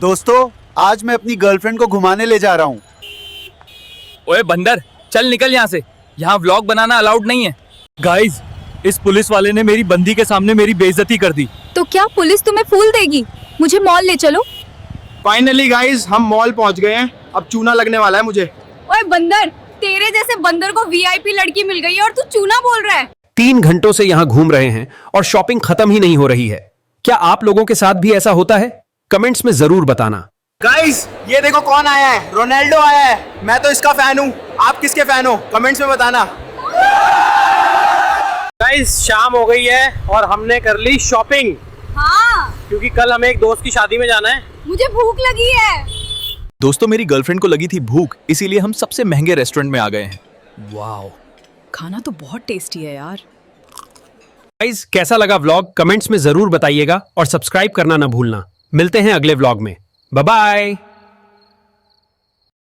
दोस्तों, आज मैं अपनी गर्लफ्रेंड को घुमाने ले जा रहा हूँ। ओए बंदर, चल निकल यहाँ से। यहाँ व्लॉग बनाना अलाउड नहीं है। गाइस, इस पुलिस वाले ने मेरी बंदी के सामने मेरी बेइज्जती कर दी। तो क्या पुलिस तुम्हें फूल देगी? मुझे मॉल ले चलो। फाइनली गाइस, हम मॉल पहुंच गए हैं। अब चूना लगने वाला है मुझे। ओए बंदर, तेरे जैसे बंदर को वीआईपी लड़की मिल गई है और तू चूना बोल रहा है। 3 घंटों से यहाँ घूम रहे हैं और शॉपिंग खत्म ही नहीं हो रही है। क्या आप लोगों के साथ भी ऐसा होता है? कमेंट्स में जरूर बताना। गाइस, ये देखो कौन आया है। रोनाल्डो आया है। मैं तो इसका फैन हूँ। आप किसके फैन हो? कमेंट्स में बताना। गाइस, शाम हो गई है और हमने कर ली शॉपिंग। हाँ, क्योंकि कल हमें एक दोस्त की शादी में जाना है। मुझे भूख लगी है। दोस्तों, मेरी गर्लफ्रेंड को लगी थी भूख, इसीलिए हम सबसे महंगे रेस्टोरेंट में आ गए हैं। वाओ, खाना तो बहुत टेस्टी है यार। गाइस, कैसा लगा व्लॉग? कमेंट्स में जरूर बताइएगा और सब्सक्राइब करना ना भूलना। मिलते हैं अगले व्लॉग में। Bye bye.